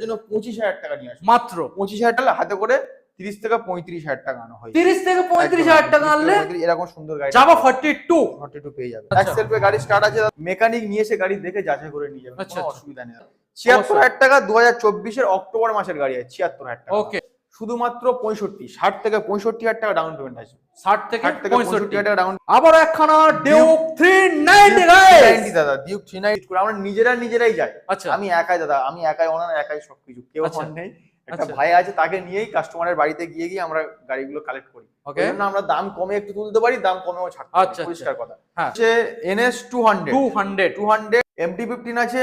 জন্য 25,000 টাকা নিয়ে আসবে, মাত্র 25,000 টাকা হাতে করে 30 থেকে 35,000 টাকা আনা হয়। 30 থেকে 35,000 টাকা আনলে এরকম সুন্দর গাড়ি যাবা 42 পেয়ে যাবে। আচ্ছা। এক সেলফে গাড়ি স্টার্ট আছে, মেকানিক নিয়ে এসে গাড়ি দেখে যাচাই করে নিয়ে যাবে, আচ্ছা, কোনো আচ্ছা। অসুবিধা নেই। 76,000 টাকা 2024 এর অক্টোবর মাসের গাড়ি আছে, 76,000 টাকা। ওকে, শুধুমাত্র 60 থেকে 65,000 টাকা ডাউন পেমেন্ট আছে। 60 থেকে 65,000 টাকা ডাউন। আবার একখানা ডিউক 390 গাইস, দাদা ডিউক 390 করে আমরা নিজেরাই যাই। আচ্ছা। আমি একাই ওনার একাই সবকিছু, কেউ আচ্ছা। ফোন নেই, একটা আচ্ছা। ভাই আছে তাকে নিয়েই কাস্টমারের বাড়িতে গিয়ে আমরা গাড়িগুলো কালেক্ট করি। ওকে, ওই জন্য আমরা দাম কমে একটু তুলতে পারি, দাম কমেও ছাড়তে পারি, আচ্ছা, পরিষ্কার কথা। হ্যাঁ। হচ্ছে NS 200 MT-15 আছে,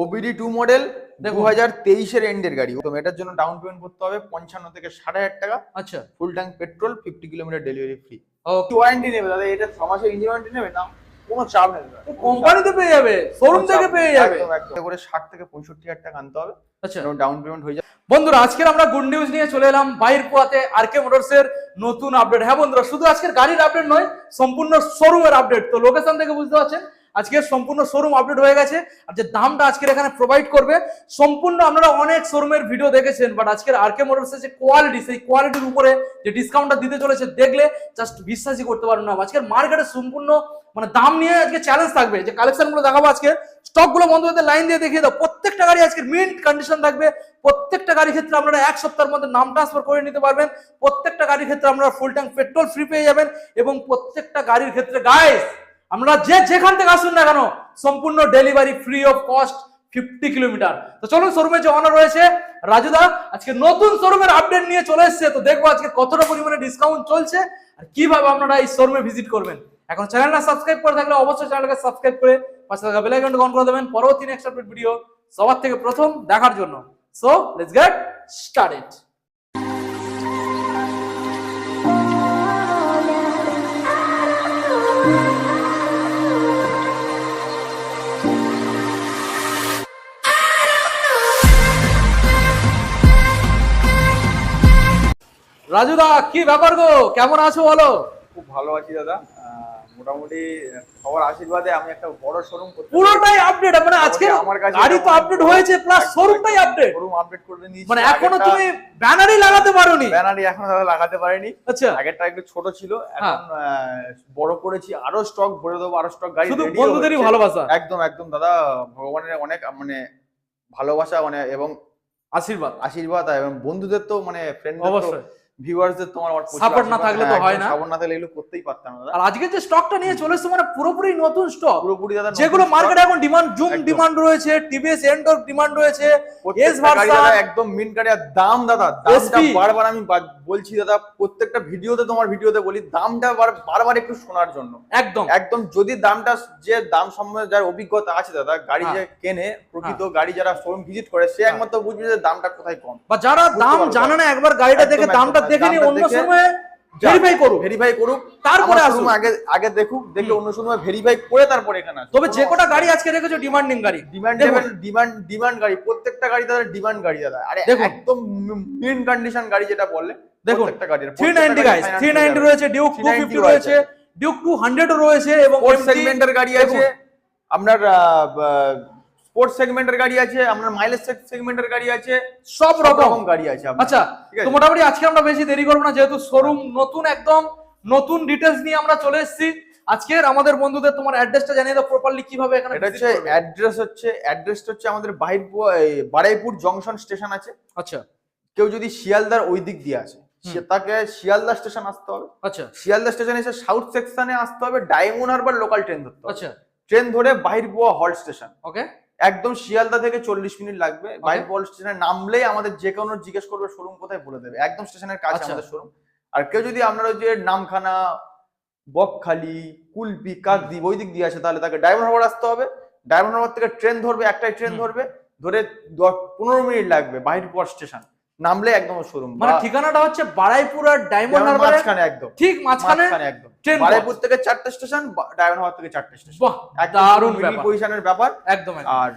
OBD 2 মডেল, 2023 এর এন্ডের গাড়ি। তো এটার জন্য ডাউন পেমেন্ট করতে হবে 55 থেকে 60,000 টাকা। আচ্ছা, full tank petrol, 50 kilometre delivery free. Okay. Warranty নেবে দাদা, এটা 6 মাসের ইঞ্জিন ওয়ারেন্টি নেবে না, কোনো চাপ নেই দাদা। কোম্পানিতে পেয়ে যাবে, শোরুম থেকে পেয়ে যাবে। একদম করে 60 থেকে 65,000 টাকা আনতে হবে, আচ্ছা, ডাউন পেমেন্ট হয়ে যাবে। বন্ধুরা আজকের আমরা গুড নিউজ নিয়ে চলে এলাম বাইরপুয়াতে আরকে মোটরস এর নতুন আপডেট। হ্যাঁ বন্ধুরা, শুধু আজকের গাড়ির আপডেট নয়, সম্পূর্ণ শোরুমের আপডেট। তো লোকেশন থেকে বুঝতে পারছেন আজকের সম্পূর্ণ শোরুম আপডেট হয়ে গেছে। আর যে দামটা আজকের এখানে প্রোভাইড করবে, সম্পূর্ণ আপনারা অনেক শোরুমের ভিডিও দেখেছেন, বাট আজকের আরকে মোটরসের যে কোয়ালিটি, সেই কোয়ালিটির উপরে যে ডিসকাউন্টটা দিতে চলেছে, দেখলে জাস্ট বিশ্বাসই করতে পারবেন না। আজকের মার্কেটে সম্পূর্ণ মানে দাম নিয়ে আজকে চ্যালেঞ্জ থাকবে। যে কালেকশন গুলো দেখাবো আজকে, স্টক গুলো বন্ধুদের লাইন দিয়ে দেখিয়ে দাও। প্রত্যেকটা গাড়ি আজকের মিন্ট কন্ডিশন থাকবে। প্রত্যেকটা গাড়ির ক্ষেত্রে আপনারা 1 সপ্তাহের মধ্যে নাম ট্রান্সফার করে নিতে পারবেন। প্রত্যেকটা গাড়ির ক্ষেত্রে আপনারা ফুল ট্যাঙ্ক পেট্রোল ফ্রি পেয়ে যাবেন। এবং প্রত্যেকটা গাড়ির ক্ষেত্রে গাইস, আমরা যেখান থেকে আসুন না কেন, সম্পূর্ণ delivery free of cost 50 kilometre. তো চলুন, শোরুমে যে অনার রয়েছে রাজুদা আজকে নতুন শোরুমের আপডেট নিয়ে চলে এসেছে। তো দেখবো আজকে কতটা পরিমাণে ডিসকাউন্ট চলছে আর কিভাবে আপনারা এই শোরুমে ভিজিট করবেন। এখন চ্যানেলটা সাবস্ক্রাইব করে থাকলে অবশ্যই চ্যানেলটাকে সাবস্ক্রাইব করে পাশে থাকা বেল আইকনটা অন করে দেবেন পরবর্তী নেক্সট আপডেট ভিডিও সবার থেকে প্রথম দেখার জন্য। So let's get started. রাজুদা কি ব্যাপার গো, কেমন আছো বলো? খুব ভালো আছি দাদা, মোটামুটি সবার আশীর্বাদে আমি একটা বড় শোরুম করতে পুরোটাই আপডেট, মানে আজকে আমার কাছে গাড়ি তো আপডেট হয়েছে, প্লাস শোরুমটাই আপডেট। শোরুম আপডেট করে নিয়েছি, মানে এখনো তুমি ব্যানারই লাগাতে পারোনি? ব্যানারই এখনো দাদা লাগাতে পারিনি। আচ্ছা, আগেরটা একটু ছোট ছিল, এখন বড় করেছি, আরো স্টক ভরে দেবো, আরো স্টক গাড়ি। শুধু বন্ধুদেরই ভালোবাসা। একদম দাদা, ভগবানের অনেক মানে ভালোবাসা মানে এবং আশীর্বাদ এবং বন্ধুদের তো মানে ফ্রেন্ড, অবশ্যই ভিউয়ার্সদের তোমার সাপোর্ট না থাকলে তো হয় না। সাপোর্ট না থাকলে এগুলো করতেই পারতাম না। আর আজকে যে স্টকটা নিয়ে চলে এসেছে, মানে পুরোপুরি নতুন স্টক, পুরোপুরি দাদা, যেগুলো মার্কেটে এখন ডিমান্ড, জুম ডিমান্ড রয়েছে, টিভিএস এন্ডর ডিমান্ড রয়েছে, এস ভার্সন একদম মিন গাড়ি। আর দাম দাদা, দামটা বারবার আমি বলছি দাদা, প্রত্যেকটা ভিডিওতে তোমার ভিডিওতে বলি, দামটা বারবার একটু শোনার জন্য। একদম যদি দামটা, যে দাম সম্বন্ধে যার অভিজ্ঞতা আছে দাদা, গাড়ি যে কেনে প্রকৃত গাড়ি, যারা শোরুম ভিজিট করে, সে একমাত্র বুঝবে যে দামটা কোথায় কম। বা যারা দাম জানে না, একবার গাড়িটা দেখে দামটা দেখে নিয়ে অন্য সময় ভেরিফাই করুক, তারপরে আসুন। আগে দেখুক, দেখে অন্য সময় ভেরিফাই করে তারপরে এখানে আসুন। তবে যে কটা গাড়ি আজকে রেখেছো ডিমান্ডিং গাড়ি, ডিমান্ড গাড়ি, প্রত্যেকটা গাড়ি দাদা ডিমান্ড গাড়ি দাদা। আরে একদম মিন কন্ডিশন গাড়ি যেটা বললে, দেখুন 390 গাইস, 390 রয়েছে, ডিউক 250 রয়েছে, ডিউক 200 রয়েছে, এবং স্পোর্টস সেগমেন্টের গাড়ি আছে আপনার, স্পোর্টস সেগমেন্টের গাড়ি আছে আপনার, মাইলেজ সেগমেন্টের গাড়ি আছে, সব রকম গাড়ি আছে। আচ্ছা, তো মোটামুটি আজকে আমরা বেশি দেরি করব না, যেহেতু শোরুম নতুন, একদম নতুন ডিটেইলস নিয়ে আমরা চলে এসেছি। আজকের আমাদের বন্ধুদের তোমার অ্যাড্রেসটা জানিয়ে দাও প্রপারলি, কিভাবে এখানে। এটা হচ্ছে অ্যাড্রেসটা হচ্ছে আমাদের বারাইপুর জংশন স্টেশন আছে। আচ্ছা, কেউ যদি শিয়ালদার ওই দিক দিয়ে আসে, তাকে শিয়ালদা স্টেশন আসতে হবে। আচ্ছা, শিয়ালদা স্টেশন এসে সাউথ সেকশনে আসতে হবে, ডায়মন্ড হারবার লোকাল ট্রেন ধরতে হবে। আচ্ছা, ট্রেন ধরে বাহিরপুয়া হল্ট স্টেশন, ওকে, একদম শিয়ালদা থেকে 40 মিনিট লাগবে। বাহিরপুয়া হল্ট স্টেশনে নামলেই আমাদের যে কোনো জিজ্ঞেস করবে শোরুম কোথায়, বলে দেবে। একদম স্টেশনের কাছে আমাদের শোরুম। আর কেউ যদি আপনার ওই যে নামখানা, বকখালি, কুলপি, কাকদ্বীপ ওই দিক দিয়ে আসে, তাহলে তাকে ডায়মন্ড হারবার আসতে হবে। ডায়মন্ড হারবার থেকে ট্রেন ধরবে, একটাই ট্রেন ধরবে, ধরে 15 মিনিট লাগবে বাহিরপুর স্টেশন, নামলে একদম শোরুম। মানে ঠিকানাটা হচ্ছে বারাইপুর আর ডায়মন্ড হারবারের মাঝখানে, একদম ঠিক মাঝখানে একদম। বারাইপুর থেকে 4টে স্টেশন, ডায়মন্ড হারবার থেকে 4টে স্টেশন। বাহ, দারুণ পজিশনের ব্যাপার একদম। আর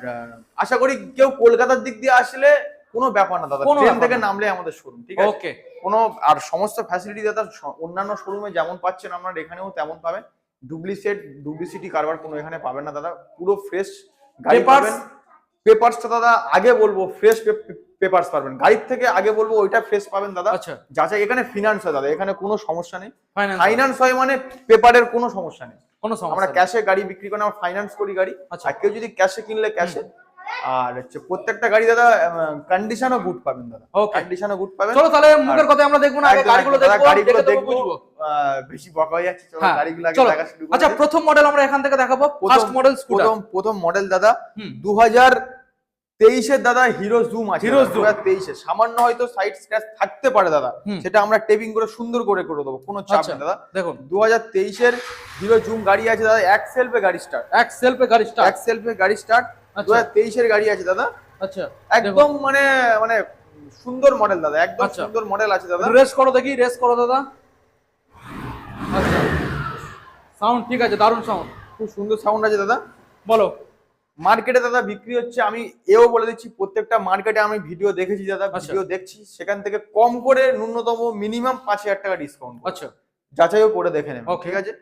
আশা করি কেউ কলকাতার দিক দিয়ে আসলে কোনো ব্যাপার না দাদা, ট্রেন থেকে নামলে আমাদের শোরুম, ঠিক আছে? ওকে, কোনো আর সমস্ত ফ্যাসিলিটি দাদা অন্যান্য শোরুমে যেমন পাচ্ছেন আপনারা এখানেও তেমন পাবেন। ডুপ্লিসিটি কারবার কোনো এখানে পাবেন না দাদা, পুরো ফ্রেশ গাড়ি পাবেন। পেপারসটা দাদা আগে বলবো, ফ্রেশ পেপারস পাবেন। গাড়ির থেকে আগে বলবো ওইটা ফ্রেশ পাবেন দাদা। আচ্ছা যাচাই এখানে ফিনান্স হয় দাদা, এখানে কোনো সমস্যা নেই। ফাইন্যান্স ফাইন্যান্স হয় মানে পেপারের কোনো সমস্যা নেই। কোনো আমরা সমস্যা নেই। ক্যাশে গাড়ি বিক্রি করি, আমরা ফাইন্যান্স করি গাড়ি। আচ্ছা। আর কেউ যদি ক্যাশে কিনলে ক্যাশে। আর হচ্ছে প্রত্যেকটা গাড়ি দাদা কন্ডিশনও গুড পাবেন দাদা, Okay. কন্ডিশনও গুড পাবেন। চলো তাহলে মুখের কথা আমরা দেখবো না, আগে একদম, গাড়িগুলো দাদা, দেখবো, গাড়িগুলো দেখে তবে দেখবো। বুঝবো। বেশি বকা হয়ে যাচ্ছে, চলো হ্যাঁ, গাড়িগুলো আগে চলো। দেখা শুরু করি। আচ্ছা প্রথম মডেল আমরা এখান থেকে দেখাবো, ফার্স্ট মডেল স্কুটার। প্রথম মডেল দাদা হুম। 2023 দাদা হিরো জুম আছে। Hero zoom. 2023 সামান্য হয়তো সাইড স্ক্র্যাচ থাকতে পারে দাদা, হুম। সেটা আমরা টেপিং করে সুন্দর করে দেবো, কোনো চাপ আচ্ছা নেই দাদা। দেখুন 2023 হিরো জুম গাড়ি আছে দাদা, এক সেলফে গাড়ি স্টার্ট, এক সেলফে গাড়ি স্টার্ট। এক সেলফে গাড়ি স্টার্ট। আচ্ছা। 2023 গাড়ি আছে দাদা, আচ্ছা একদম মানে মানে সুন্দর মডেল দাদা, একদম আচ্ছা। সুন্দর মডেল আছে দাদা। রেস করো দেখি, রেস করো দাদা। আচ্ছা সাউন্ড ঠিক আছে, দারুণ সাউন্ড, খুব সুন্দর সাউন্ড আছে দাদা। বলো। মার্কেটে দাদা বিক্রি হচ্ছে, আমি এও বলে দিচ্ছি, প্রত্যেকটা মার্কেটে আমি ভিডিও দেখেছি দাদা, আচ্ছা। ভিডিও দেখছি, সেখান থেকে কম করে ন্যূনতম মিনিমাম 5,000 টাকা ডিসকাউন্ট। আচ্ছা যাচাইও করে দেখে নেবেন, Okay. ঠিক আছে।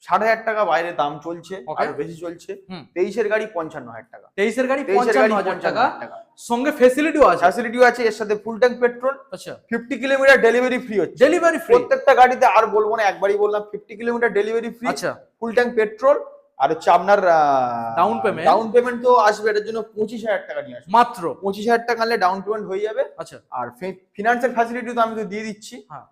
6,500 টাকা বাইরে দাম চলছে, Okay. আর বেশি চলছে। হুম। 23 গাড়ি 55,000 টাকা, 23 গাড়ি 23 গাড়ি 55,000 টাকা, 55,000 টাকা। সঙ্গে ফেসিলিটিও আছে। ফ্যাসিলিটিও আছে, এর সাথে ফুল ট্যাঙ্ক পেট্রোল, আচ্ছা 50 কিলোমিটার ডেলিভারি ফ্রি হচ্ছে ডেলিভারি ফ্রি। প্রত্যেকটা গাড়িতে। আর বলবো না, একবারই বললাম 50 কিলোমিটার ডেলিভারি ফ্রি, আচ্ছা ফুল ট্যাঙ্ক পেট্রোল। আর হচ্ছে আপনার Down payment? ডাউন পেমেন্ট তো আসবে, এটার জন্য 25,000 টাকা নিয়ে আসবে। মাত্র 25,000 টাকা আনলে ডাউন পেমেন্ট হয়ে যাবে। আচ্ছা আর ফিনান্সিয়াল ফ্যাসিলিটি তো আমি তো দিয়ে দিচ্ছি। হ্যাঁ।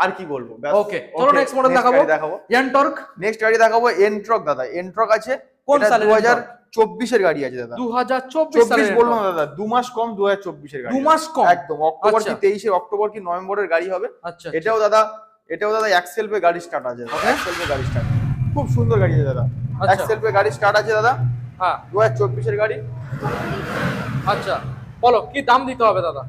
আর কি বলবো, Okay, চলো next model দেখাবো। দেখাবো। এনটর্ক নেক্সট গাড়ি দেখাবো এনট্রক দাদা। এনট্রক আছে, কোন এটা সালের 2024 এর গাড়ি আছে দাদা। 2024 সালের 24 বলবো না দাদা, 2 মাস কম 2024 এর গাড়ি। 2 মাস কম। একদম অক্টোবর কি আচ্ছা। 23 অক্টোবর কি নভেম্বরের গাড়ি হবে। আচ্ছা এটাও দাদা এক সেলফে গাড়ি স্টার্ট আছে, Okay. এক সেলফে গাড়ি স্টার্ট, খুব সুন্দর গাড়ি আছে দাদা। আচ্ছা। এক সেলফে গাড়ি স্টার্ট আছে দাদা, হ্যাঁ 2024 এর গাড়ি। আচ্ছা বলো কি দাম দিতে হবে দাদা?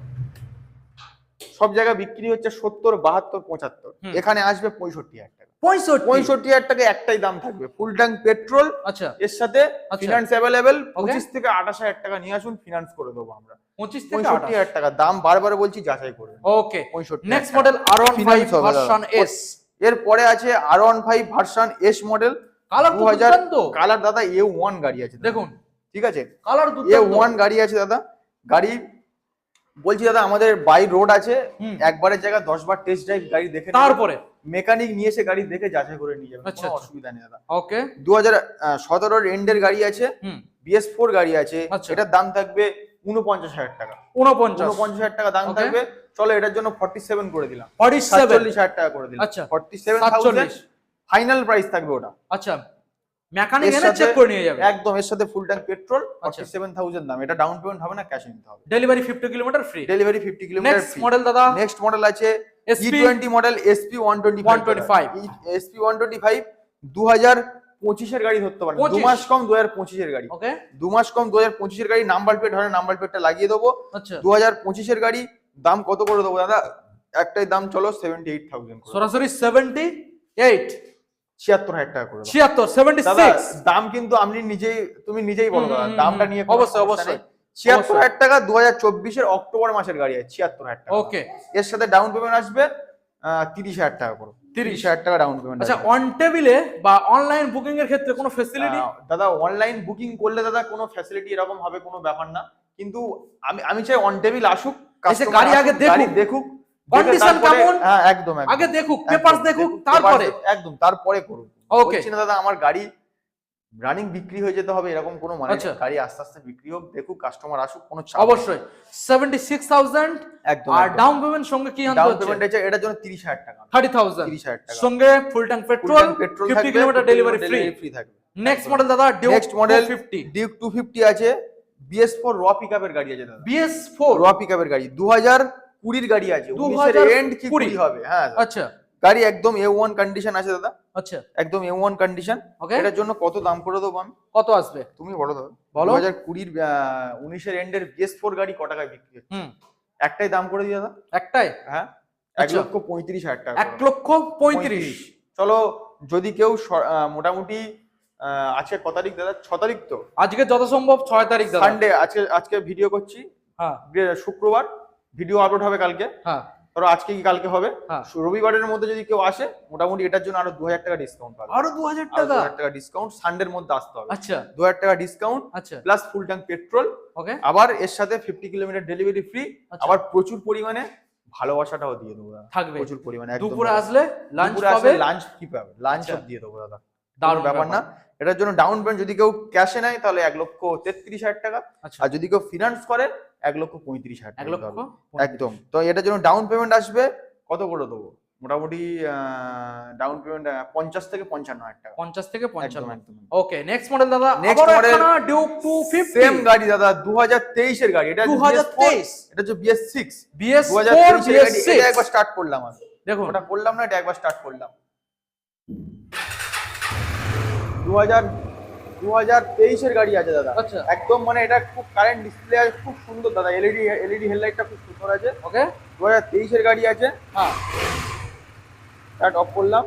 সব জায়গায় বিক্রি হচ্ছে 70, 72, 75, হুম। এখানে আসবে 65,000 টাকা। 65। 65,000 টাকা একটাই দাম থাকবে, ফুল ট্যাঙ্ক পেট্রোল, আচ্ছা এর সাথে আচ্ছা। Finance available. Okay. 25 থেকে 28,000 টাকা নিয়ে আসুন, ফিনান্স করে দেবো আমরা। 25 থেকে 65,000 টাকা দাম, বারবার বলছি যাচাই করবেন। ওকে 65,000 নেক্সট টাকা। মডেল R15 Finance হবে দাদা। Version S. এরপরে আছে R15 version S model, colour 2000 দুর্দান্ত। কালার দাদা, A1 গাড়ি আছে দাদা। দেখুন ঠিক আছে, কালার দুর্দান্ত। A1 গাড়ি আছে দাদা। গাড়ি বলছি দাদা, আমাদের বাই রোড আছে, হুম। একবারের জায়গা 10 বার টেস্ট ড্রাইভ গাড়ি দেখে তারপরে মেকানিক নিয়ে এসে গাড়ি দেখে যাচাই করে নিয়ে যাবে, আচ্ছা, কোনো আচ্ছা। অসুবিধা নেই দাদা। ওকে 2017 এন্ডের গাড়ি আছে, হুম BS4 গাড়ি আছে, আচ্ছা। এটার দাম থাকবে 49,000 টাকা। 49 49,000 টাকা দাম Okay. থাকবে। চলো এটার জন্য 47 করে দিলাম, 47 47,000 টাকা করে দিলাম। আচ্ছা 47,000 47 ফাইনাল প্রাইস থাকবে ওটা। আচ্ছা মেকানিক এর এনে সাথে চেক করে নিয়ে যাবে। একদম, এর সাথে ফুল ট্যাঙ্ক পেট্রোল, আচ্ছা। 47,000 দাম। এটা ডাউন পেমেন্ট হবে না, ক্যাশ নিতে হবে। Delivery 50 kilometre free. Delivery 50 kilometre next model দাদা নেক্সট মডেল আছে SP E20 model SP 125 SP 125 2025 এর গাড়ি ধরতে পারেন। 2 25 মাস কম 2025 এর গাড়ি, ওকে 2 মাস কম 2025 এর গাড়ি। নাম্বার প্লেট ধরে নাম্বার প্লেটটা লাগিয়ে দেবো। আচ্ছা 2025 এর গাড়ি দাম কত করে দেবো দাদা? একটাই দাম, চলো 78,000 করে দেবো। সরাসরি 78 76,000 টাকা করে দেবো। 76 দাদা 76 দাম কিন্তু তুমি নিজেই বলো দাদা, হুম, দামটা নিয়ে কোনো অবশ্যই, সমস্যা অবশ্যই। নেই। 76,000 টাকা 2024 এর অক্টোবর মাসের গাড়ি আছে, 76,000 টাকা। ওকে এর সাথে ডাউন পেমেন্ট আসবে 30,000 টাকা করে। 30,000 টাকা ডাউন পেমেন্ট। আচ্ছা অন টেবিলে বা অনলাইন বুকিং এর ক্ষেত্রে কোনো ফ্যাসিলিটি? দাদা অনলাইন বুকিং করলে দাদা কোনো ফ্যাসিলিটি এরকম হবে কোনো ব্যাপার না, কিন্তু আমি চাই অন টেবিল আসুক, customer গাড়ি আগে আসুক, গাড়ি দেখুক, দেখে কন্ডিশন তারপরে- কেমন হ্যাঁ একদম একদম। আগে দেখুক, একদম, পেপারস দেখুক, তারপরে একদম তারপরে করুন। ওকে বলছি না দাদা আমার গাড়ি রানিং বিক্রি হয়ে যেতে হবে এরকম কোনো মানে নেই। আচ্ছা। গাড়ি আস্তে আস্তে বিক্রি হোক, দেখুক, কাস্টমার আসুক, কোনো চাপ নেই। অবশ্যই 76,000 একদম। আর ডাউন পেমেন্ট সঙ্গে কি আনতে ডাউন হচ্ছে? পেমেন্ট আছে এটার জন্য 30,000 টাকা। 30,000 30,000 টাকা। সঙ্গে full tank petrol, 50 kilometre delivery free. থাকবে। নেক্সট মডেল দাদা ডিউক নেক্সট মডেল 250 ডিউক 250 আছে, BS4 র পিকআপের গাড়ি আছে দাদা। BS4 র পিকআপের গাড়ি 2020 গাড়ি আছে, 19 এর এন্ড কি 2020 20 হবে। হ্যাঁ আচ্ছা গাড়ি একদম A1 কন্ডিশন আছে দাদা, আচ্ছা একদম A1 কন্ডিশন। ওকে এটার জন্য কত দাম করে দেবো আমি? কত আসবে তুমি বলো দাদা। বলো। 2020 19 এর এন্ডের BS4 গাড়ি ক টাকায় বিক্রি হচ্ছে? হুম একটাই দাম করে দিই দাদা। একটাই হ্যাঁ আচ্ছা। 1,35,000 টাকা। 1,35,000 চলো যদি কেউ মোটামুটি আজকে কত তারিখ দাদা? 6 তারিখ তো। আজকে যত সম্ভব 6 তারিখ দাদা। সানডে, আজকে ভিডিও করছি হ্যাঁ শুক্রবার, ভিডিও আপলোড হবে কালকে। হ্যাঁ ধরো আজকে কি কালকে হবে, হ্যাঁ। রবিবারের মধ্যে যদি কেউ আসে মোটামুটি এটার জন্য আরো 2000 টাকা ডিসকাউন্ট পাবে। আরো 2000 আরো টাকা? 2000 টাকা ডিসকাউন্ট, সানডের মধ্যে আসতে হবে। আচ্ছা 2000 টাকা ডিসকাউন্ট আচ্ছা প্লাস ফুল ট্যাঙ্ক পেট্রোল, ওকে আবার এর সাথে 50 কিলোমিটার ডেলিভারি ফ্রি, আচ্ছা। আবার প্রচুর পরিমাণে ভালোবাসাটাও দিয়ে দেবো দাদা, থাকবে প্রচুর পরিমাণে। একদম দুপুরে আসলে লাঞ্চ দুপুরে পাবে, আসলে লাঞ্চ কি পাবে, লাঞ্চ আচ্ছা। দিয়ে দেবো দাদা, দারুণ ব্যাপার না। এটার জন্য ডাউন পেমেন্ট যদি কেউ ক্যাশে নেয় তাহলে 1,33,000 টাকা, আচ্ছা আর যদি কেউ ফিনান্স করে 1,35,000 টাকা 1 লক্ষ দিতে হবে। একদম। তো এটার জন্য ডাউন পেমেন্ট আসবে কত করে দেবো, মোটামুটি ডাউন পেমেন্ট 50 থেকে 55,000 টাকা। 50 থেকে 55। একদম একদম। ওকে নেক্সট মডেল দাদা, Next আবার model, একখানা ডিউক 250 সেম গাড়ি দাদা, 2023 এর গাড়ি। এটা 2023 এটা হচ্ছে BS6 BS4 2023 এর গাড়ি। BS6 এটা একবার স্টার্ট করলাম আমি, দেখুন ওটা করলাম না, এটা একবার স্টার্ট করলাম। 2023 এর গাড়ি আছে দাদা। আচ্ছা একদম মানে এটা খুব কারেন্ট ডিসপ্লে আছে, খুব সুন্দর দাদা, এলইডি হেডলাইটটা খুব সুন্দর আছে। ওকে 2023 এর গাড়ি আছে। হ্যাঁ স্টার্ট অফ করলাম।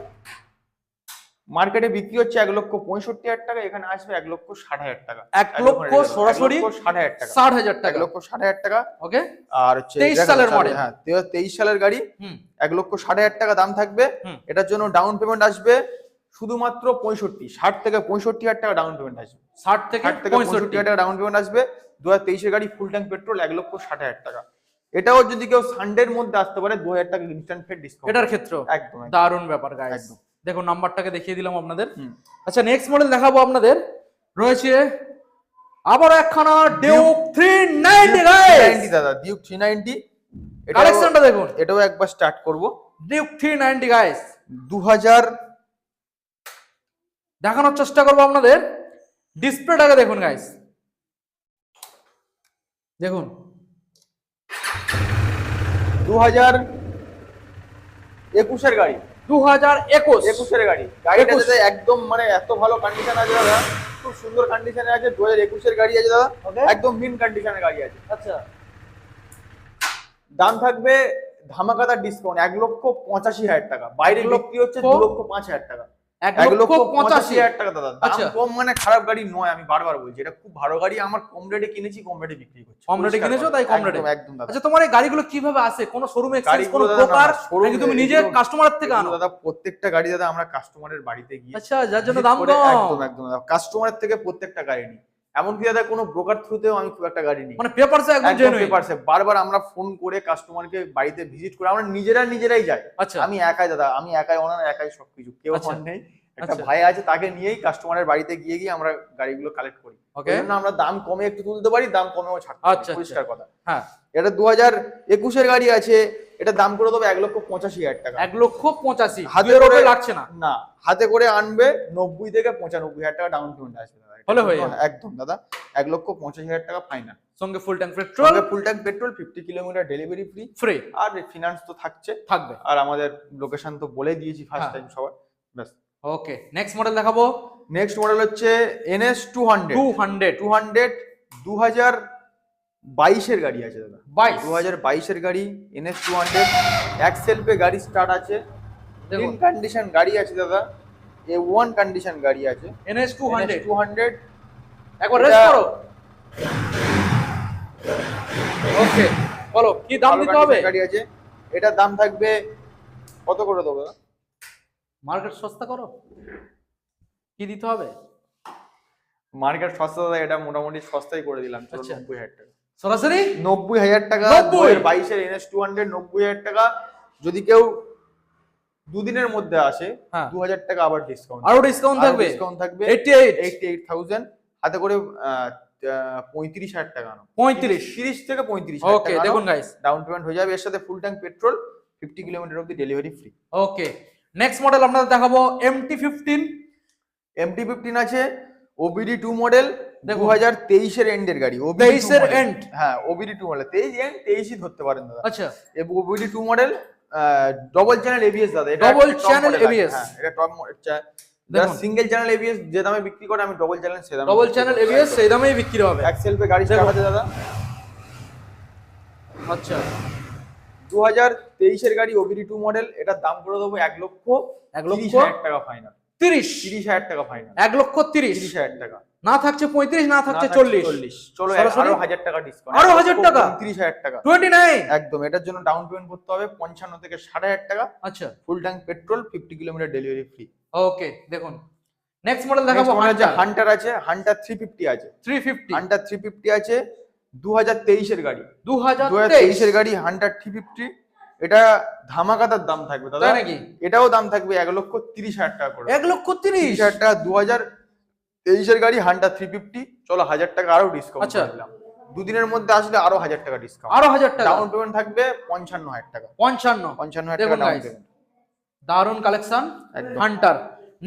মার্কেটে বিক্রি হচ্ছে 1,65,000 টাকা, এখানে আসবে 1,60,000 টাকা। 1 লক্ষ সরাসরি 1,60,000 টাকা, 60,000 টাকা 1,60,000 টাকা। ওকে আর হচ্ছে 23 সালের মডেল। হ্যাঁ 23 সালের গাড়ি, হুম 1,60,000 টাকা দাম থাকবে। হুম। এটার জন্য ডাউন পেমেন্ট আসবে শুধুমাত্র 60 থেকে 65,000 টাকা ডাউন পেমেন্ট আসবে। 60 থেকে 65,000 টাকা ডাউন পেমেন্ট আসবে। 2023 এর গাড়ি, ফুল ট্যাঙ্ক পেট্রোল, 1,60,000 টাকা। এটাও যদি কেউ সানডের মধ্যে আসতে পারে 2,000 টাকা ইনস্ট্যান্ট ফেড ডিসকাউন্ট। এটার ক্ষেত্রে একদম একদম। দারুণ ব্যাপার গাইস, একদম। দেখুন নাম্বারটাকে দেখিয়ে দিলাম আপনাদের। হুম। আচ্ছা নেক্সট মডেল দেখাবো আপনাদের, রয়েছে আবার একখানা ডিউক 390 গাইস। 390 দাদা, ডিউক 390। কালেকশনটা দেখুন, এটাও একবার স্টার্ট করব। ডিউক 390 গাইস 2000 দেখানোর চেষ্টা করবো আপনাদের। ডিসপ্লেটাকে দেখুন গাইস, দেখুন 2021 এর গাড়ি, 2021 এর গাড়ি। গাড়িটা 21 যাতে একদম মানে এত ভালো কন্ডিশন আছে দাদা, খুব সুন্দর কন্ডিশনে আছে। 2021 এর গাড়ি আছে দাদা, Okay. একদম মিন কন্ডিশনের গাড়ি আছে। আচ্ছা দাম থাকবে ধামাকাদার ডিসকাউন্ট 1,85,000 টাকা। বাইরে বিক্রি হচ্ছে 2,05,000 টাকা। 1,85,000 টাকা দাদা। আচ্ছা। দাম কম মানে খারাপ গাড়ি নয়, আমি বারবার বলছি এটা খুব ভালো গাড়ি। আমার কম রেটে কিনেছি, কম রেটে বিক্রি করছি। কম রেটে কিনেছো তাই কম রেটে। একদম একদম দাদা। আচ্ছা তোমার এই গাড়িগুলো কিভাবে আসে, কোন শোরুমে এক্সচেঞ্জ, কোন গাড়িগুলো দাদা ব্রোকার, না, showroom নাকি তুমি নিজে এগুলো- কাস্টমারের থেকে আনো? এগুলো দাদা প্রত্যেকটা গাড়ি দাদা আমরা কাস্টমারের বাড়িতে গিয়ে আচ্ছা যার জন্য visit দাম করে কম, একদম একদম কাস্টমারের থেকে প্রত্যেকটা গাড়ি নিই। এমনকি দাদা কোনো ব্রোকার থ্রুতেও আমি খুব একটা গাড়ি নিই। মানে পেপারসে একদম একদম জেনুইন। পেপারসে বারবার আমরা ফোন করে কাস্টমারকে বাড়িতে ভিজিট করে আমরা নিজেরাই যাই। আচ্ছা আমি একাই দাদা, আমি একাই ওনার একাই সবকিছু, কেউ আচ্ছা। আমার নেই। একটা আচ্ছা। ভাই আছে, তাকে নিয়েই কাস্টমারের বাড়িতে গিয়ে আমরা গাড়িগুলো কালেক্ট করি। ওকে ওই জন্য আমরা দাম কমে একটু তুলতে পারি, দাম কমেও ছাড়তে পারি, আচ্ছা, পরিষ্কার কথা। হ্যাঁ এটা 2021 এর গাড়ি আছে, এটা দাম করে দেবো 1,85,000 টাকা। 1,85,000 হাতে হাতের করে ওপরে লাগছে না। না, হাতে করে আনবে 90 থেকে 95,000 টাকা ডাউন পেমেন্ট আসবে দাদা। এটার হলে হয়ে জন্য যাবে। একদম দাদা 1,85,000 টাকা ফাইনাল। সঙ্গে full tank petrol full tank petrol, 50 kilometre delivery free, free আর ফিনান্স তো থাকছে। থাকবে। আর আমাদের লোকেশন তো বলে দিয়েছি ফার্স্ট হ্যাঁ। টাইম সবার। ব্যাস। ওকে নেক্সট মডেল দেখাবো, নেক্সট মডেল হচ্ছে NS 200। 200 2022 এর গাড়ি আছে দাদা। 22 2022 এর গাড়ি NS 200, এক্সেল পে গাড়ি স্টার্ট আছে। দেখুন ইন কন্ডিশন গাড়ি আছে দাদা, A1 কন্ডিশন গাড়ি আছে। NS 200 200 একবার রেস করো। ওকে বলো কি দাম দিতে হবে? গাড়ি আছে, এটার দাম থাকবে কত করে দেবো দাদা? মার্কেট সস্তা করো, কি দিতে হবে? মার্কেট সস্তা দাদা, এটা মোটামুটি সস্তাই করে দিলাম। চলো আচ্ছা। 90,000 টাকা। সরাসরি 90,000 টাকা। 90? 2022 এর NS 200 90,000 টাকা। যদি কেউ দুদিনের মধ্যে আসে হ্যাঁ 2,000 টাকা আবার ডিসকাউন্ট, আরো ডিসকাউন্ট থাকবে। ডিসকাউন্ট থাকবে 88 88,000। হাতে করে 35,000 টাকা আনো। 35 30 থেকে 35,000 ওকে টাকা দেখুন গাইস। ডাউন পেমেন্ট হয়ে যাবে। এর সাথে ফুল ট্যাঙ্ক পেট্রোল, 50 কিলোমিটার অবধি delivery free. Okay next model আপনাদের দেখাবো MT-15। MT-15 আছে, OBD2 মডেল, দেখুন। 2023 এর এন্ডের গাড়ি। 23 এর model। end? হ্যাঁ OBD2 মডেল, 23 এন্ড 23ই ধরতে পারেন দাদা। আচ্ছা OBD2 model, double channel ABS দাদা। এটা Double একটা top channel model আছে। ABS হ্যাঁ এটা টপ মডেল। যারা দেখুন। সিঙ্গেল চ্যানেল ABS যে দামে বিক্রি করে, আমি ডবল চ্যানেল সে দামে ডবল বিক্রি চ্যানেল করি। ABS সেই দামেই বিক্রি হবে। এক্সেল পে গাড়ি স্টার্ট আছে দাদা। আচ্ছা 2023 এর গাড়ি OBD2 মডেল, এটার দাম করে দেবো 1,30,000 টাকা ফাইনাল। 30,000 টাকা ফাইনাল। 1,30,000 30,000 টাকা, না থাকছে 35, না থাকছে 40। চলো সরাসরি আরো 1000 টাকা ডিসকাউন্ট, আরো 1000 টাকা, 30,000 টাকা 29। একদম। এটার জন্য ডাউন পেমেন্ট করতে হবে 55 থেকে 60,000 টাকা। আচ্ছা, full tank petrol, 50 kilometre delivery free. Okay, দেখুন নেক্সট মডেল দেখাবো। হান্টার আছে, হান্টার 350 আছে, 350, হান্টার 350 আছে, 2023 এর গাড়ি, 2023 এর গাড়ি হান্টার 350। এটা ধামাকাদার দাম থাকবে দাদা, তাই নাকি? এটাও দাম থাকবে 1,30,000 টাকা করে। 1,30,000 টাকা, 2023 এর গাড়ি হান্টার 350। চলো 1000 টাকা আরো ডিসকাউন্ট আচ্ছা। দিলাম, দুদিনের মধ্যে আসলে আরো 1000 টাকা ডিসকাউন্ট। আরো 1000 টাকা ডাউন পেমেন্ট থাকবে 55,000 টাকা, 55,000 টাকা ডাউন guys, পেমেন্ট। দারুন কালেকশন একদম। হান্টার।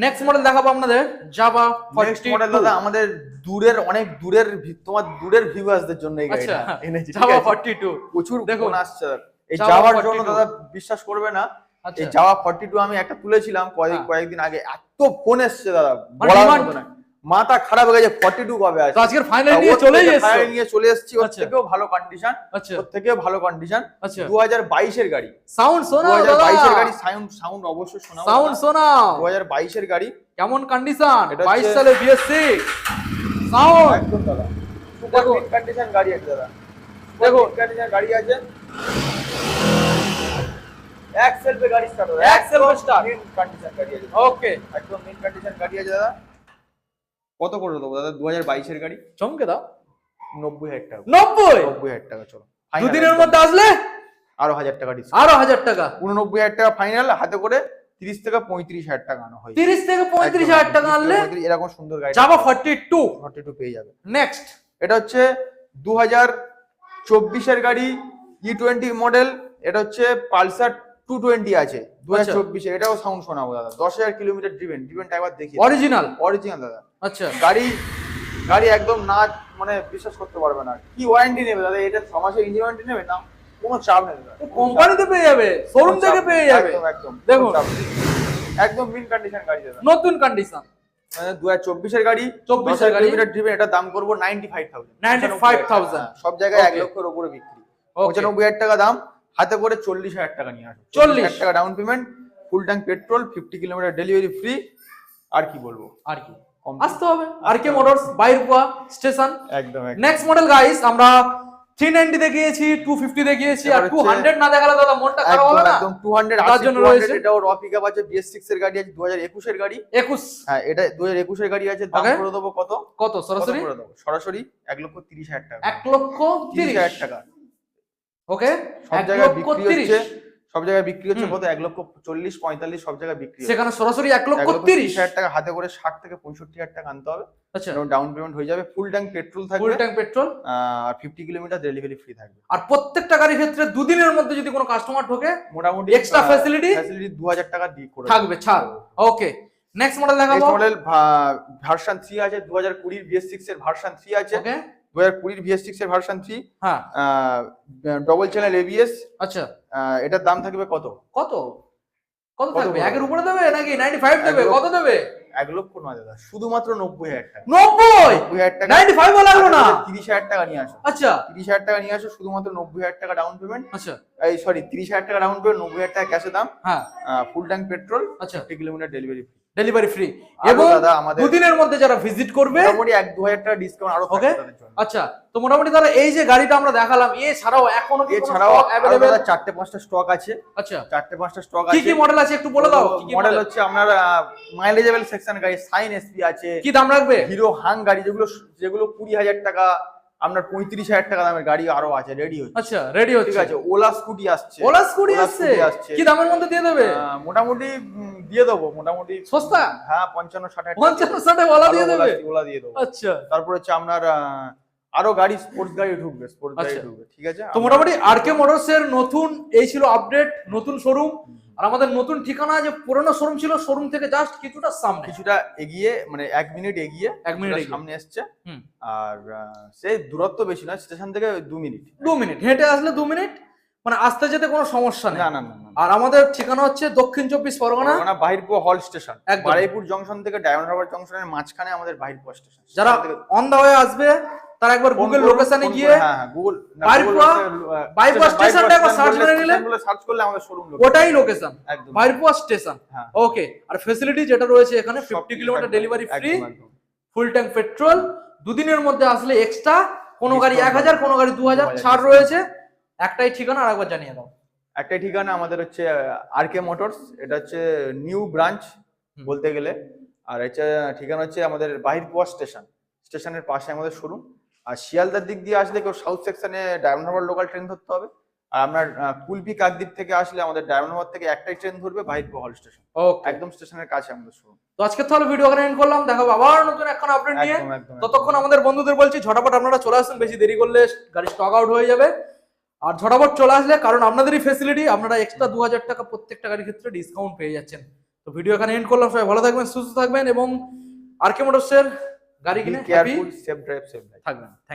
নেক্সট মডেল দেখাবো আপনাদের জাভা নেক্সট মডেল দাদা আমাদের দূরের, অনেক দূরের তোমার দূরের ভিউয়ার্সদের জন্য এই গাড়িটা এনেছি। জাভা 42 প্রচুর দেখুন ফোন আসছে এই Java যাওয়ার জন্য 42 দাদা, বিশ্বাস করবে না। আচ্ছা, এই জাভা 42 আমি একটা তুলেছিলাম কয়েকদিন আগে, এত ফোন এসছে দাদা মানে বলার demand- মতো না। মাথা খারাপ হয়ে গেছে 42 কবে তো আসছে। আজকের ফাইনাল নিয়ে চলে এসেছে। নিয়ে চলে এসেছি, ওর আচ্ছা। থেকেও ভালো কন্ডিশন, আচ্ছা ওর থেকেও ভালো কন্ডিশন। আচ্ছা, 2022 এর গাড়ি, সাউন্ড শোনাও 2022 এর দাদা, গাড়ি, সাউন্ড অবশ্যই শোনাবো। সাউন্ড শোনাও। 2022 এর গাড়ি, কেমন কন্ডিশন? এটা 22 হচ্ছে- সালে BS6 সাউন্ড একদম দাদা দেখো। সুপার কন্ডিশন গাড়ি আছে দাদা, দেখো। কন্ডিশন গাড়ি আছে। এক সেলফে গাড়ি স্টার্ট হবে, এক সেলফে start। মিন কন্ডিশন গাড়ি আছে, ওকে, একদম মিন কন্ডিশন গাড়ি আছে দাদা। কত করে দেবো দাদা? 2022 এর গাড়ি, চমকে দাও। 90,000 টাকা। 90 টাকা চলো, দুদিনের মধ্যে আসলে আরো 1000 টাকা ডিসকাউন্ট, আরো 1000 টাকা, 89,000 টাকা ফাইনাল। হাতে করে 30 থেকে 35,000 টাকা আনা হয়, 30 থেকে 35,000 টাকা আনলে এরকম সুন্দর গাড়ি জাভা 42 পেয়ে যাবে। নেক্সট। এটা হচ্ছে 2024 এর গাড়ি, E20 মডেল। এটা হচ্ছে পালসার 220 আছে 2024 এ, এটাও সাউন্ড শোনাবো দাদা। 10,000 কিলোমিটার ড্রিভেনটা একবার দেখি, অরিজিনাল দাদা। আচ্ছা, গাড়ি একদম না, মানে বিশ্বাস করতে পারবে না। কি ওয়ারেন্টি নেবে দাদা? এটা 6 মাসের ইঞ্জিন ওয়ারেন্টি নেবে না, কোনো চাপ নেই দাদা, কোম্পানিতে পেয়ে যাবে, শোরুম থেকে পেয়ে যাবে। একদম দেখুন। একদম মিন কন্ডিশন গাড়ি দাদা, নতুন কন্ডিশন, মানে 2024 এর গাড়ি, 24 এর 10,000 গাড়ি, কিলোমিটার ড্রিভেন। এটা দাম করবো 95,000, 95,000 সব জায়গায় 1 Okay. লক্ষের উপরে বিক্রি। Okay. 95,000 টাকা দাম, হাতে করে 40,000 টাকা নিয়ে আসো, 40,000 টাকা down payment, full tank petrol, 50 kilometre delivery free. আর কি বলবো, আর কি আসতে হবে আরকে মোটরস বাইরপুয়া স্টেশন। একদম নেক্সট মডেল গাইস, আমরা 390 দেখিয়েছি, 250 দেখিয়েছি, আর এবার হচ্ছে- 200 না দেখালে দাদা মনটা খারাপ হবে না। একদম 200 তার জন্য রয়েছে। এটাও র পিকআপ আছে, BS6 এর গাড়ি আছে, 2021 এর গাড়ি। 21 হ্যাঁ, এটা 2021 এর গাড়ি আছে। দাম Okay. করে দেবো কত? কত সরাসরি? কত করে দেবো? সরাসরি 1,30,000 টাকা, 1,30,000 টাকা। ওকে, সব জায়গায় বিক্রি 1,30,000 হচ্ছে, সব জায়গায় বিক্রি হচ্ছে কত? 1,40,000, 45,000 সব জায়গায় বিক্রি হচ্ছে। সেখানে সরাসরি 1,30,000 1,30,000 টাকা, হাতে করে 60 থেকে 65,000 টাকা আনতে হবে। আচ্ছা, ডাউন পেমেন্ট হয়ে যাবে, ফুল ট্যাঙ্ক পেট্রোল ফুল থাকবে, ট্যাঙ্ক পেট্রোল, আর 50 কিলোমিটার ডেলিভারি ফ্রি থাকবে। আর প্রত্যেকটা গাড়ির ক্ষেত্রে দুদিনের মধ্যে যদি কোনো কাস্টমার ঢোকে মোটামুটি Extra facility? 2,000 টাকা দিয়ে করে থাকবে ছাড়। ওকে, নেক্সট মডেল দেখাবো। মডেল ভার্সন 3 আছে, 2020 BS6 এর ভার্সন 3 আছে, ওকে, 2020 BS6 এর ভার্সন 3, হ্যাঁ, ডবল চ্যানেল ABS। আচ্ছা, এটার দাম থাকবে কত? কত কত কত থাকবে? বলবো? একের উপরে দেবে নাকি 95 দেবে? 1,00,000 কত দেবে? 1 লক্ষ নয় দাদা, শুধুমাত্র 90,000 টাকা। 90, 90,000 টাকা, 95 ও লাগলো না। 30,000 টাকা নিয়ে আসো, আচ্ছা 30,000 টাকা নিয়ে আসো, শুধুমাত্র 90,000 টাকা ডাউন পেমেন্ট। আচ্ছা, এই সরি, 30,000 টাকা ডাউন পেমেন্ট, 90,000 টাকা ক্যাশে দাম, হ্যাঁ, ফুল ট্যাঙ্ক পেট্রোল, আচ্ছা, 50 kilometre delivery free. Delivery free. এবং এবং দাদা আমাদের দুদিনের মধ্যে যারা ভিজিট করবে, মোটামুটি 1-2,000 টাকা ডিসকাউন্ট আরো থাকবে Okay. তাদের জন্য। আচ্ছা, তো মোটামুটি তারা এই যে গাড়িটা আমরা দেখালাম, এছাড়াও এখনো কি কোনো এছাড়াও stock available? 4-5টা স্টক আছে, আচ্ছা, 4-5টা স্টক কি আছে। কি মডেল আছে একটু বলে দাও। কি কি মডেল মডেল, হচ্ছে আপনার মাইলেজেবল সেকশন গাড়ি, সাইন এসপি আছে, কি দাম রাখবে? হিরো হাং গাড়ি, যেগুলো 20,000 টাকা, আপনার 35,000 টাকা দামের গাড়ি আরো আছে, রেডি হচ্ছে। আচ্ছা, রেডি ঠিক হচ্ছে। আছে, ওলা স্কুটি আসছে, ওলা স্কুটি ওলা আসছে, স্কুটি আসছে। কি দামের মধ্যে দিয়ে দেবে? মোটামুটি দিয়ে দেবো, মোটামুটি সস্তা, হ্যাঁ 55-60 50-60 ওলা দিয়ে দেবে। ওলা দিয়ে দেবো। আচ্ছা, তারপর হচ্ছে আপনার আরো গাড়ি, স্পোর্টস গাড়ি ঢুকবে, স্পোর্টস গাড়ি আচ্ছা। ঢুকবে, ঠিক আছে। তো মোটামুটি আরকে মোটরস এর নতুন এই ছিল আপডেট, নতুন শোরুম। আর আমাদের নতুন ঠিকানা যে পুরনো শোরুম ছিল, শোরুম থেকে জাস্ট কিছুটা সামনে, কিছুটা এগিয়ে, মানে 1 মিনিট এগিয়ে, 1 মিনিট কিছুটা সামনে এসছে। হুম। আর সেই দূরত্ব বেশি নয়, স্টেশন থেকে 2 মিনিট। 2 মিনিট হেঁটে আসলে 2 মিনিট, মানে আসতে যেতে কোনো সমস্যা নেই। না না না না। আর আমাদের ঠিকানা হচ্ছে দক্ষিণ 24 পরগনা, বাহিরপুর হল স্টেশন, একদম। বারুইপুর জংশন থেকে ডায়মন্ড হারবার জংশনের মাঝখানে আমাদের বাহিরপুর স্টেশন। যারা অন দা ওয়ে আসবে তারা একবার গুগল লোকেশনে গিয়ে গুগল বাহিরপুর স্টেশনটা একবার সার্চ করে নিলে সার্চ করলে আমাদের শোরুম ওটাই লোকেশন, একদম বাহিরপুর স্টেশন। হ্যাঁ। ওকে, আর ফ্যাসিলিটি যেটা রয়েছে এখানে 50 কিলোমিটার ডেলিভারি ফ্রি, ফুল ট্যাঙ্ক পেট্রোল, দুদিনের মধ্যে আসলে এক্সট্রা কোনো গাড়ি 1000, কোনো গাড়ি 2000 ছাড় রয়েছে। একটাই ঠিকানা আর একবার জানিয়ে দাও। একটাই ঠিকানা আমাদের হচ্ছে আরকে মোটরস, এটা হচ্ছে নিউ ব্রাঞ্চ বলতে গেলে। আর এটা ঠিকানা হচ্ছে আমাদের বাহিরপুর স্টেশনের পাশে আমাদের শোরুম। আর শিয়ালদার দিক দিয়ে আসলে কেউ সাউথ সেকশনে ডায়মন্ড হারবার লোকাল ট্রেন ধরতে হবে। আর আপনার কুলপি কাকদ্বীপ থেকে আসলে আমাদের ডায়মন্ড হারবার থেকে একটাই ট্রেন ধরবে, বাহিরপুর হল স্টেশন, ওকে, একদম স্টেশনের কাছে আমাদের শোরুম। তো আজকে তাহলে ভিডিও এখানে এন্ড করলাম, দেখাবো আবার নতুন এখন আপডেট নিয়ে। ততক্ষণ আমাদের বন্ধুদের বলছি ঝটাপট আপনারা চলে আসুন, বেশি দেরি করলে গাড়ি স্টক আউট হয়ে যাবে। আর ঝটাপট চলে আসলে, কারণ আপনাদেরই ফ্যাসিলিটি, আপনারা এক্সট্রা 2000 টাকা প্রত্যেকটা গাড়ির ক্ষেত্রে ডিসকাউন্ট পেয়ে যাচ্ছেন। তো ভিডিও এখানে এন্ড করলাম, সবাই ভালো থাকবেন, সুস্থ থাকবেন এবং আরকে মোটরসের গাড়ি কিনে হ্যাপি সেফ ড্রাইভ সেফ থাকবেন। Thank you.